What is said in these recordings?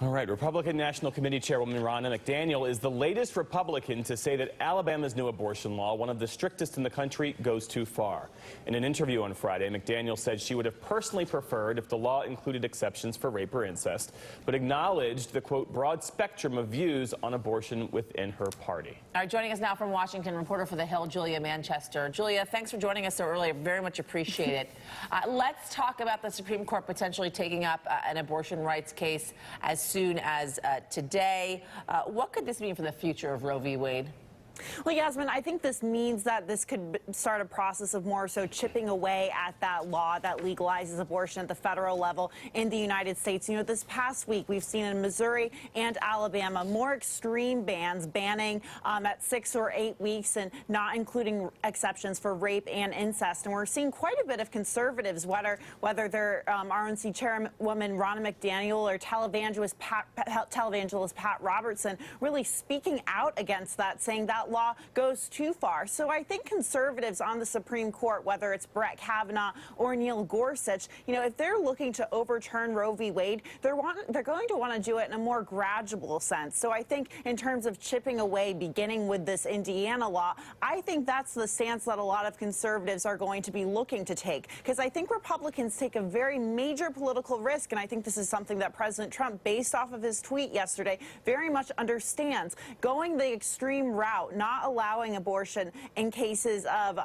All right, Republican National Committee Chairwoman Ronna McDaniel is the latest Republican to say that Alabama's new abortion law, one of the strictest in the country, goes too far. In an interview on Friday, McDaniel said she would have personally preferred if the law included exceptions for rape or incest, but acknowledged the, quote, broad spectrum of views on abortion within her party. All right, joining us now from Washington, reporter for The Hill, Julia Manchester. Julia, thanks for joining us so early. Very much appreciate it. Let's talk about the Supreme Court potentially taking up an abortion rights case as soon as today. What could this mean for the future of Roe v. Wade? Well, Yasmin, I think this means that this could start a process of more so chipping away at that law that legalizes abortion at the federal level in the United States. You know, this past week, we've seen in Missouri and Alabama more extreme bans banning at 6 or 8 weeks and not including exceptions for rape and incest. And we're seeing quite a bit of conservatives, whether they're RNC Chairwoman Ronna McDaniel or televangelist Pat Robertson, really speaking out against that, saying that law goes too far. So I think conservatives on the Supreme Court, whether it's Brett Kavanaugh or Neil Gorsuch, you know, if they're looking to overturn Roe v. Wade, they're going to want to do it in a more gradual sense. So I think in terms of chipping away, beginning with this Indiana law, I think that's the stance that a lot of conservatives are going to be looking to take, because I think Republicans take a very major political risk, and I think this is something that President Trump, based off of his tweet yesterday, very much understands. Going the extreme route, not allowing abortion in cases of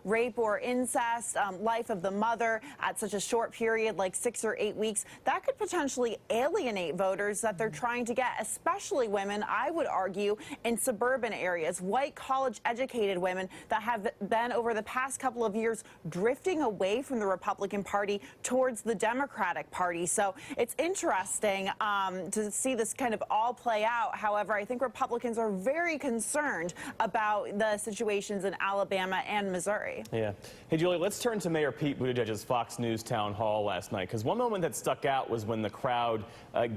rape or incest, life of the mother at such a short period like 6 or 8 weeks, that could potentially alienate voters that they're trying to get, especially women, I would argue, in suburban areas, white college-educated women that have been over the past couple of years drifting away from the Republican Party towards the Democratic Party. So it's interesting to see this kind of all play out. However, I think Republicans are very concerned about the situations in Alabama and Missouri. Yeah. Hey, Julia, let's turn to Mayor Pete Buttigieg's Fox News town hall last night, because one moment that stuck out was when the crowd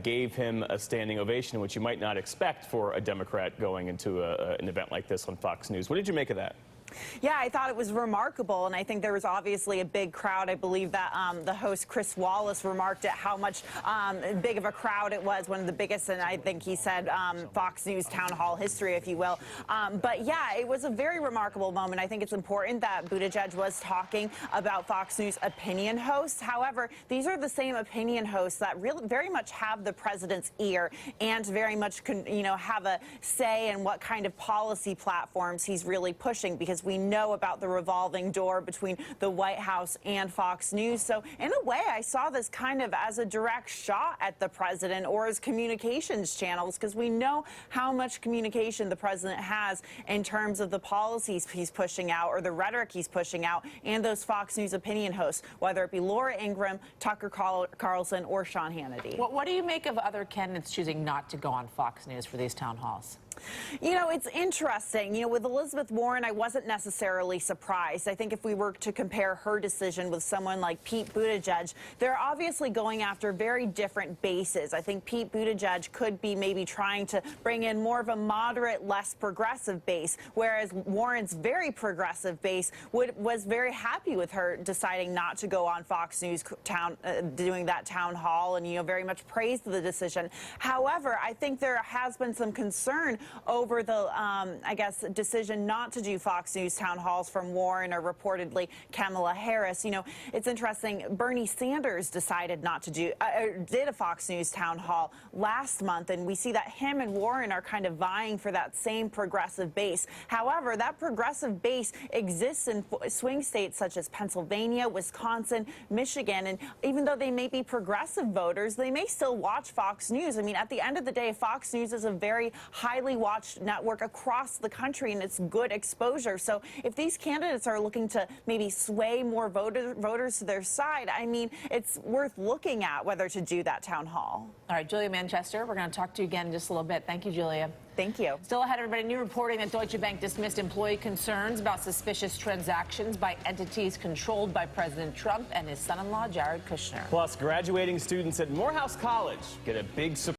gave him a standing ovation, which you might not expect for a Democrat going into an event like this on Fox News. What did you make of that? Yeah, I thought it was remarkable, and I think there was obviously a big crowd. I believe that the host, Chris Wallace, remarked at how much big of a crowd it was, one of the biggest, and I think he said Fox News town hall history, if you will. But yeah, it was a very remarkable moment. I think it's important that Buttigieg was talking about Fox News opinion hosts. However, these are the same opinion hosts that really very much have the president's ear and very much have a say in what kind of policy platforms he's really pushing, because we know about the revolving door between the White House and Fox News. So in a way, I saw this kind of as a direct shot at the president or his communications channels, because we know how much communication the president has in terms of the policies he's pushing out or the rhetoric he's pushing out, and those Fox News opinion hosts, whether it be Laura Ingraham, Tucker Carlson, or Sean Hannity. What do you make of other candidates choosing not to go on Fox News for these town halls? You know, it's interesting. You know, with Elizabeth Warren, I wasn't necessarily surprised. I think if we were to compare her decision with someone like Pete Buttigieg, they're obviously going after very different bases. I think Pete Buttigieg could be maybe trying to bring in more of a moderate, less progressive base, whereas Warren's very progressive base was very happy with her deciding not to go on Fox News doing that town hall, and, you know, very much praised the decision. However, I think there has been some concern over the, I guess, decision not to do Fox News town halls from Warren or reportedly Kamala Harris. You know, it's interesting. Bernie Sanders decided not to did a Fox News town hall last month, and we see that him and Warren are kind of vying for that same progressive base. However, that progressive base exists in swing states such as Pennsylvania, Wisconsin, Michigan, and even though they may be progressive voters, they may still watch Fox News. I mean, at the end of the day, Fox News is a very highly watched network across the country, and it's good exposure. So if these candidates are looking to maybe sway more voters to their side, I mean, it's worth looking at whether to do that town hall. All right, Julia Manchester, we're going to talk to you again in just a little bit. Thank you, Julia. Thank you. Still ahead, everybody, new reporting that Deutsche Bank dismissed employee concerns about suspicious transactions by entities controlled by President Trump and his son-in-law, Jared Kushner. Plus, graduating students at Morehouse College get a big surprise.